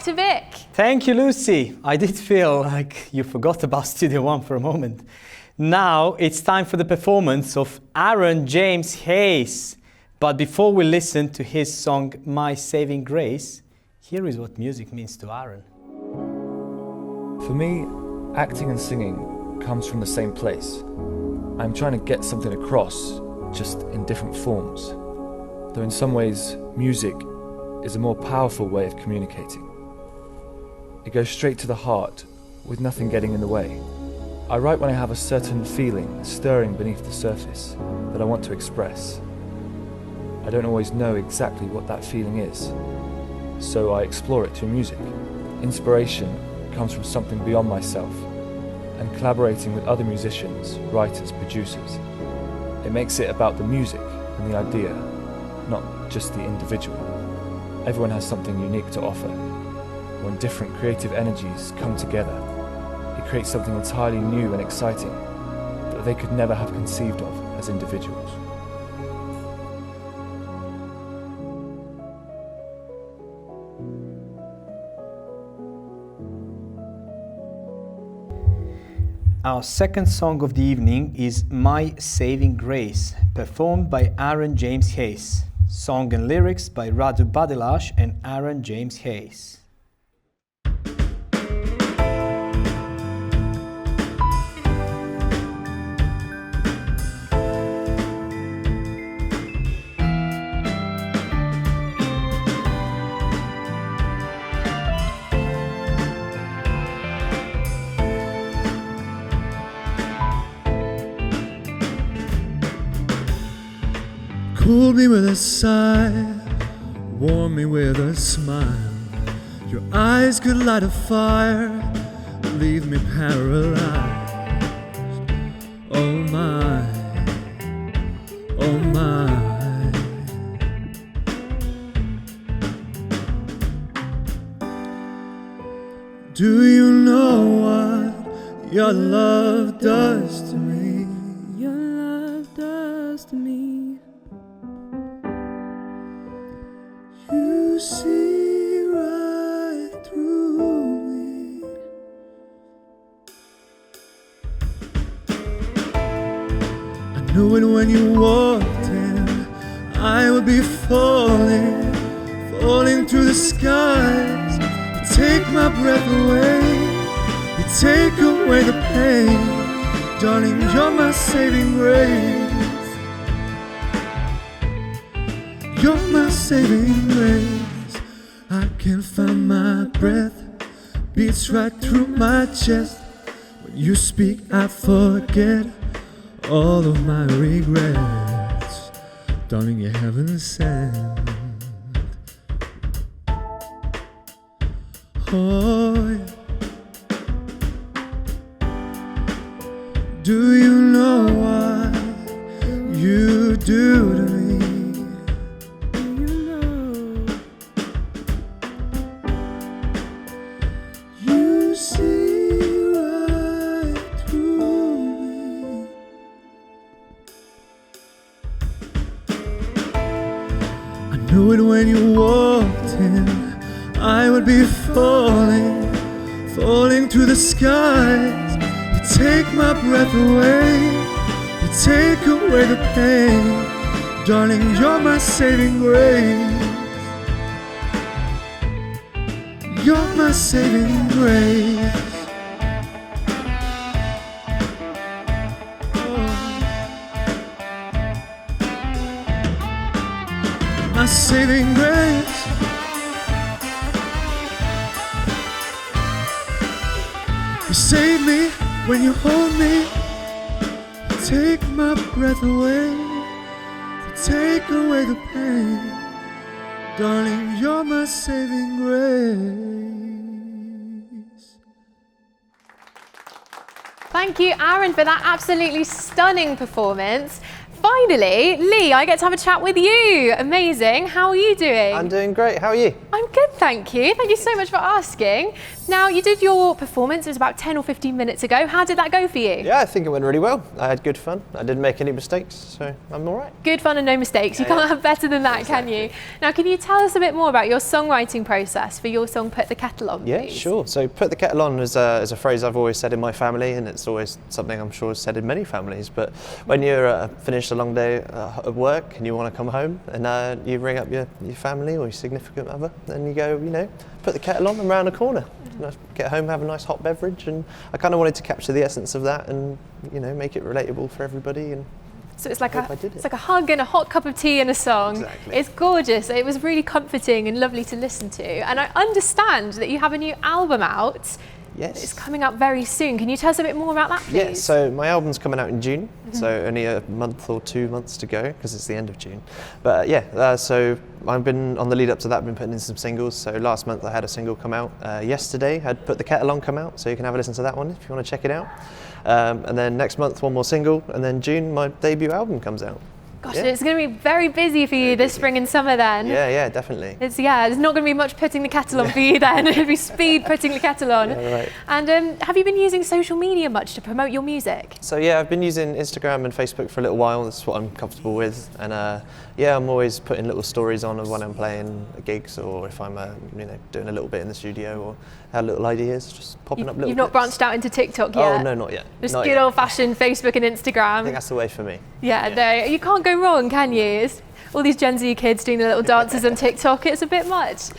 songwriter Vic. Thank you, Lucy. I did feel like you forgot about Studio One for a moment. Now it's time for the performance of Aaron James Hayes. But before we listen to his song, My Saving Grace, here is what music means to Aaron. For me, acting and singing comes from the same place. I'm trying to get something across, just in different forms. Though in some ways, music is a more powerful way of communicating. It goes straight to the heart, with nothing getting in the way. I write when I have a certain feeling stirring beneath the surface that I want to express. I don't always know exactly what that feeling is, so I explore it through music. Inspiration comes from something beyond myself, and collaborating with other musicians, writers, producers. It makes it about the music and the idea, not just the individual. Everyone has something unique to offer. When different creative energies come together, it creates something entirely new and exciting that they could never have conceived of as individuals. Our second song of the evening is My Saving Grace, performed by Aaron James Hayes. Song and lyrics by Radu Badilas and Aaron James Hayes. Cool me with a sigh, warm me with a smile. Your eyes could light a fire, leave me paralyzed. Oh my, oh my. Do you know what your love does to me? Your love does to me. You see right through me. I knew it when you walked in. I would be falling, falling through the skies. You take my breath away, you take away the pain. Darling, you're my saving grace. You're my saving grace. I can't find my breath, beats right through my chest. When you speak, I forget all of my regrets. Darling, you're heaven sent. Oh, yeah. Do you know what you do to me? Knew it when you walked in. I would be falling, falling through the skies. You take my breath away, you take away the pain. Darling, you're my saving grace. You're my saving grace. My saving grace. You save me when you hold me. You take my breath away. You take away the pain. Darling, you're my saving grace. Thank you, Aaron, for that absolutely stunning performance. finally, Lee, I get to have a chat with you. Amazing. How are you doing? I'm doing great. How are you? I'm good, thank you. Thank you so much for asking. Now, you did your performance, it was about 10 or 15 minutes ago. How did that go for you? Yeah, I think it went really well. I had good fun. I didn't make any mistakes, so I'm all right. Good fun and no mistakes. You can't have better than that, exactly. can you? Now, can you tell us a bit more about your songwriting process for your song Put the Kettle On, Yeah, please? sure. So put the kettle on is a phrase I've always said in my family, and it's always something I'm sure is said in many families. But when you're finished a long day of work and you want to come home, and you ring up your family or your significant other, and you go, put the kettle on and round the corner. Get home, have a nice hot beverage, and I kind of wanted to capture the essence of that and make it relatable for everybody. And so it's like a hug and a hot cup of tea and a song. Exactly. It's gorgeous. It was really comforting and lovely to listen to. And I understand that you have a new album out. Yes. It's coming out very soon. Can you tell us a bit more about that, please? Yeah, so my album's coming out in June, so only a month or 2 months to go because it's the end of June. But so I've been on the lead up to that, I've been putting in some singles. So last month I had a single come out. Yesterday I had Put the Kettle On come out, so you can have a listen to that one if you want to check it out. And then next month one more single, and then June my debut album comes out. Gosh, it's going to be very busy for you this spring and summer then. Yeah, definitely. There's not going to be much putting the kettle on for you then. It'll be speed putting the kettle on. Yeah, right. And have you been using social media much to promote your music? So yeah, I've been using Instagram and Facebook for a little while. That's what I'm comfortable with. And I'm always putting little stories on of when I'm playing gigs, or if I'm doing a little bit in the studio, or have little ideas, just popping up little You've not clips. branched out into TikTok yet? Oh no, not yet. Just Not good yet. old-fashioned Facebook and Instagram. I think that's the way for me. Yeah, no, you can't go wrong, can you? It's all these Gen Z kids doing the little dances on TikTok, it's a bit much.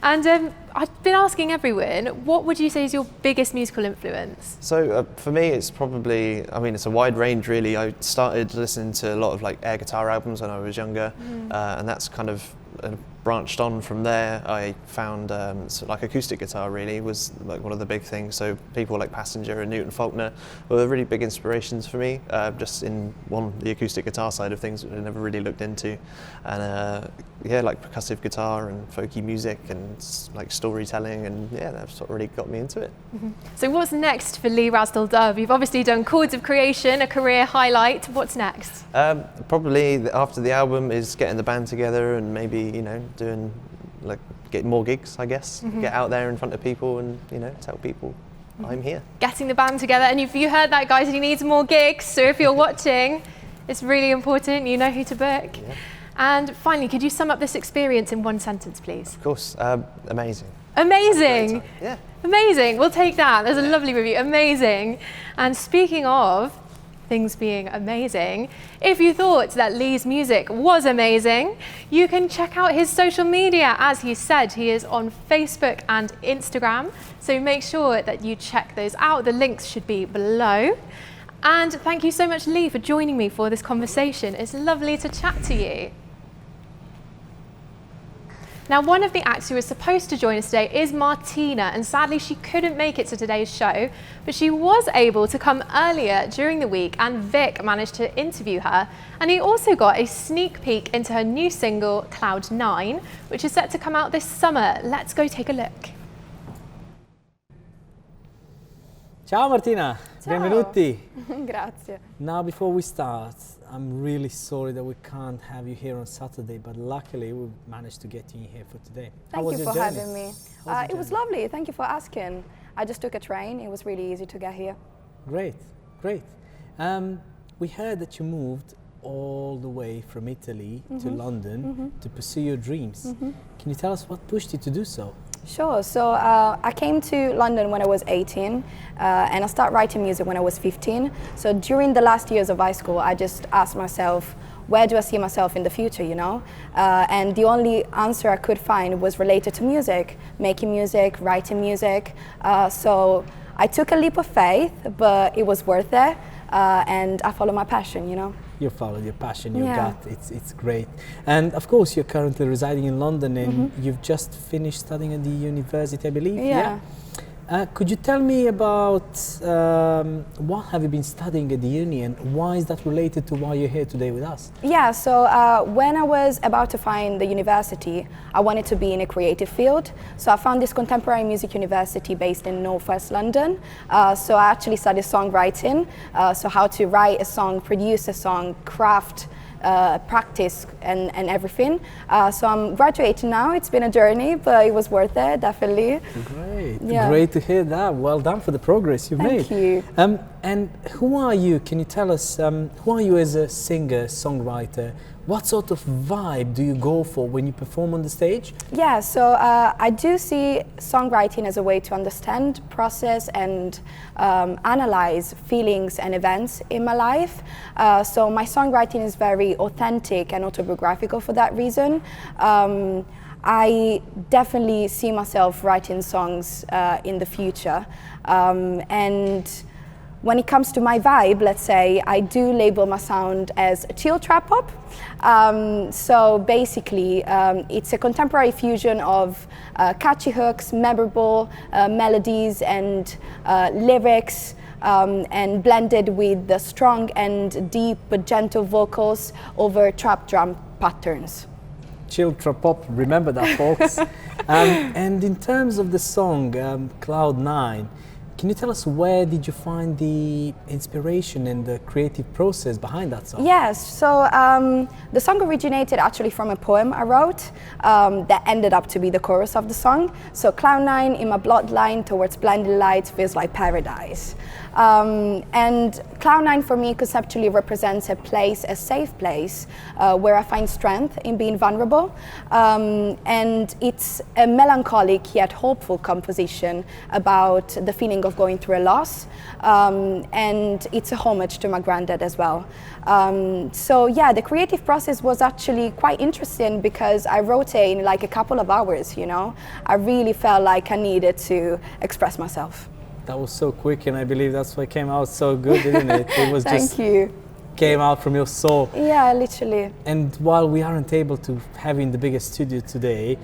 And I've been asking everyone, what would you say is your biggest musical influence? So for me, it's probably, it's a wide range really. I started listening to a lot of like air guitar albums when I was younger, and that's kind of branched on from there. I found acoustic guitar really was like one of the big things. So people like Passenger and Newton Faulkner were really big inspirations for me, just in the acoustic guitar side of things, which I never really looked into. And like percussive guitar and folky music and like storytelling, and that's what really got me into it. So what's next for Lee Rasdall-Dove? You've obviously done Chords of Creation, a career highlight. What's next? Probably after the album is getting the band together and maybe doing get more gigs, I guess. Get out there in front of people and tell people I'm here. Getting the band together, and if you heard that, guys, he needs more gigs. So if you're watching, it's really important. You know who to book. Yeah. And finally, could you sum up this experience in one sentence, please? Of course, amazing. Amazing. Yeah. Amazing. We'll take that. There's a lovely review. Amazing. And speaking of things being amazing, if you thought that Lee's music was amazing, you can check out his social media. As he said, he is on Facebook and Instagram, so make sure that you check those out. The links should be below. And thank you so much, Lee, for joining me for this conversation. It's lovely to chat to you. Now, one of the acts who was supposed to join us today is Martina, and sadly she couldn't make it to today's show, but she was able to come earlier during the week, and Vic managed to interview her, and he also got a sneak peek into her new single, Cloud 9, which is set to come out this summer. Let's go take a look. Ciao Martina, benvenuti. Grazie. Now before we start, I'm really sorry that we can't have you here on Saturday, but luckily we managed to get you here for today. Thank you for having me. It was lovely, thank you for asking. I just took a train, it was really easy to get here. Great, great. We heard that you moved all the way from Italy to London to pursue your dreams. Can you tell us what pushed you to do so? Sure, so I came to London when I was 18 and I started writing music when I was 15. So during the last years of high school, I just asked myself, where do I see myself in the future, and the only answer I could find was related to music, making music, writing music. So I took a leap of faith, but it was worth it, and I followed my passion, You followed your passion, your gut, it's great. And of course you're currently residing in London and you've just finished studying at the university, I believe? Yeah. Could you tell me about what have you been studying at the uni and why is that related to why you're here today with us? Yeah, so when I was about to find the university, I wanted to be in a creative field. So I found this contemporary music university based in Northwest London. So I actually studied songwriting, so how to write a song, produce a song, craft, practice and everything. So I'm graduating now. It's been a journey, but it was worth it, definitely. Great, Yeah. great to hear that. Well done for the progress you've made. Thank you. And who are you? Can you tell us, who are you as a singer, songwriter? What sort of vibe do you go for when you perform on the stage? Yeah, so I do see songwriting as a way to understand, process and analyze feelings and events in my life. So my songwriting is very authentic and autobiographical for that reason. I definitely see myself writing songs in the future. And when it comes to my vibe, let's say, I do label my sound as chill trap pop. So basically, it's a contemporary fusion of catchy hooks, memorable melodies and lyrics, and blended with the strong and deep but gentle vocals over trap drum patterns. Chill trap pop, remember that, folks. And in terms of the song, Cloud 9, can you tell us where did you find the inspiration and the creative process behind that song? Yes, so the song originated actually from a poem I wrote that ended up to be the chorus of the song. So Cloud 9 in my bloodline towards blinding lights feels like paradise. And Cloud 9 for me conceptually represents a place, a safe place, where I find strength in being vulnerable. And it's a melancholic yet hopeful composition about the feeling of going through a loss. And it's a homage to my granddad as well. So yeah, the creative process was actually quite interesting because I wrote it in like a couple of hours, you know. I really felt like I needed to express myself. That was so quick, and I believe that's why it came out so good, didn't it? It was Thank just you. came out from your soul. Yeah, literally. And while we aren't able to have in the biggest studio today,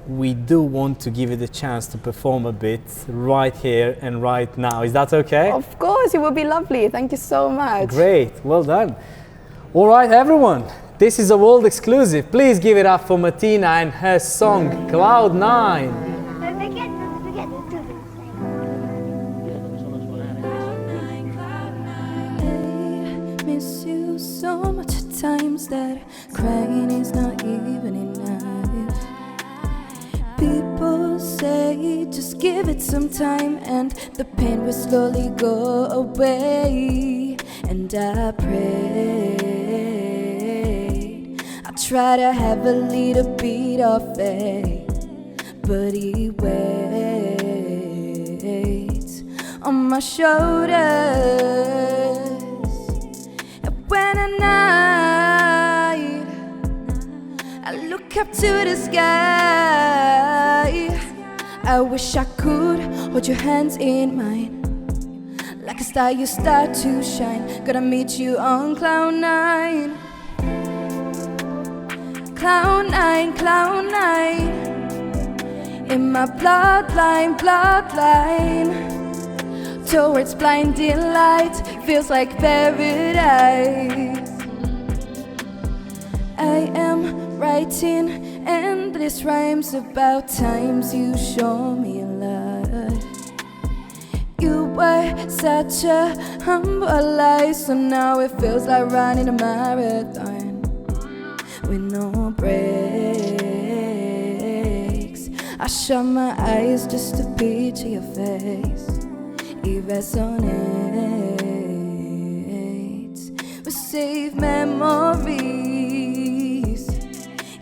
we do want to give you the chance to perform a bit right here and right now. Is that okay? Of course, it would be lovely. Thank you so much. Great, well done. All right, everyone, this is a world exclusive. Please give it up for Martina and her song Cloud 9. Miss you so much at times that crying is not even enough. People say just give it some time and the pain will slowly go away. And I pray, I try to have a little bit of faith, but he waits on my shoulders. When at night I look up to the sky, I wish I could hold your hands in mine. Like a star you start to shine. Gonna meet you on Cloud 9. Cloud 9, Cloud 9. In my bloodline, bloodline towards blinding light, feels like paradise. I am writing endless rhymes about times you show me a lot. You were such a humble life, so now it feels like running a marathon with no breaks. I shut my eyes just to picture your face. It resonates with safe memories.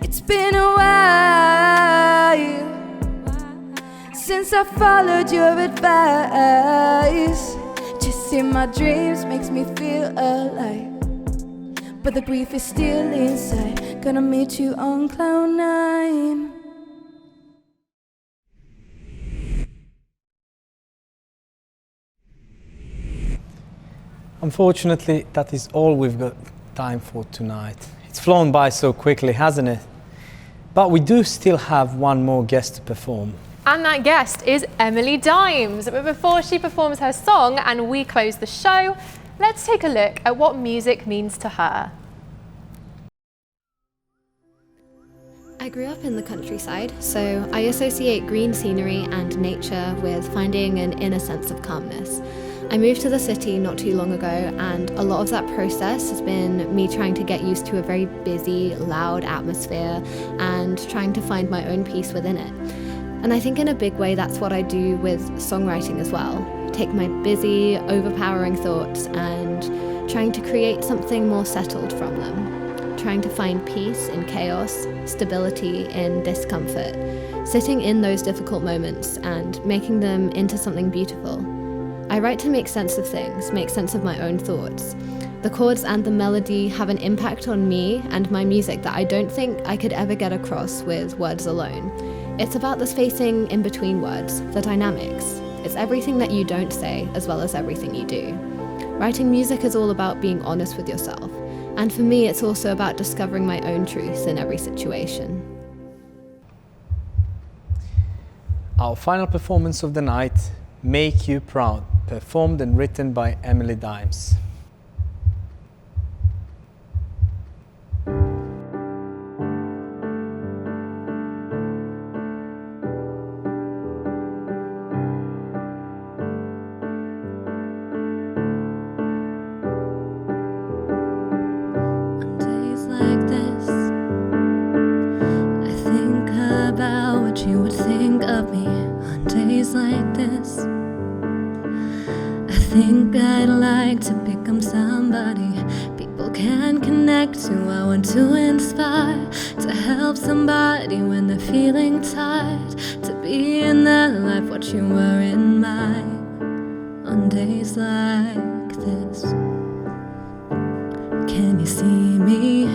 It's been a while since I followed your advice. Chasing my dreams makes me feel alive, but the grief is still inside. Gonna meet you on Cloud 9. Unfortunately, that is all we've got time for tonight. It's flown by so quickly, hasn't it? But we do still have one more guest to perform. And that guest is Emily Dimes. But before she performs her song and we close the show, let's take a look at what music means to her. I grew up in the countryside, so I associate green scenery and nature with finding an inner sense of calmness. I moved to the city not too long ago, and a lot of that process has been me trying to get used to a very busy, loud atmosphere and trying to find my own peace within it. And I think in a big way that's what I do with songwriting as well. Take my busy, overpowering thoughts and trying to create something more settled from them. Trying to find peace in chaos, stability in discomfort, sitting in those difficult moments and making them into something beautiful. I write to make sense of things, make sense of my own thoughts. The chords and the melody have an impact on me and my music that I don't think I could ever get across with words alone. It's about the spacing in between words, the dynamics. It's everything that you don't say as well as everything you do. Writing music is all about being honest with yourself. And for me, it's also about discovering my own truth in every situation. Our final performance of the night, Make You Proud, performed and written by Emily Dimes. Think I'd like to become somebody people can connect to. I want to inspire, to help somebody when they're feeling tired, to be in their life what you were in mine. On days like this, can you see me?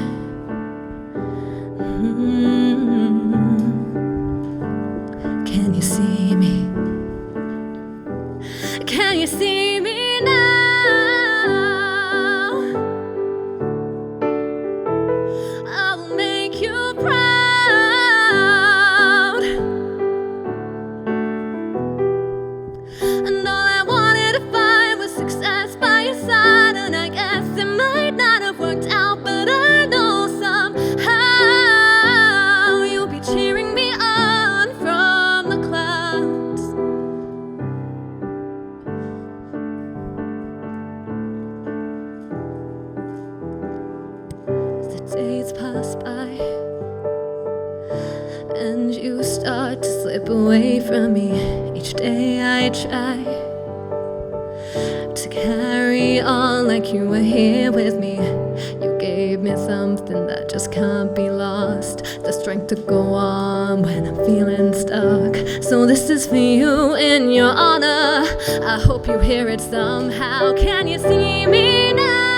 Can you see me? Can you see me now? I will make you proud. And all I wanted to find was success by your side. And I guess it might not have worked out, but I know somehow you'll be cheering me on from the clouds. Days pass by and you start to slip away from me. Each day I try to carry on like you were here with me. You gave me something that just can't be lost, the strength to go on when I'm feeling stuck. So this is for you in your honor. I hope you hear it somehow. Can you see me now?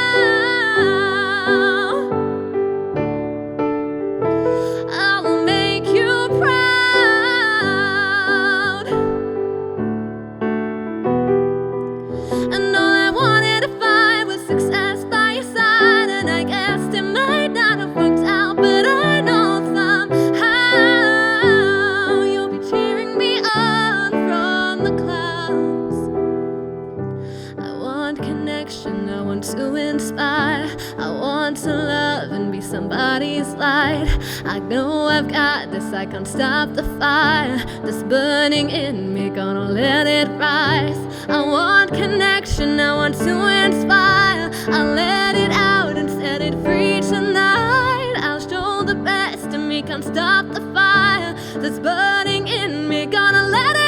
Somebody's light. I know I've got this, I can't stop the fire that's burning in me, gonna let it rise. I want connection, I want to inspire. I'll let it out and set it free tonight. I'll show the best in me, can't stop the fire that's burning in me, gonna let it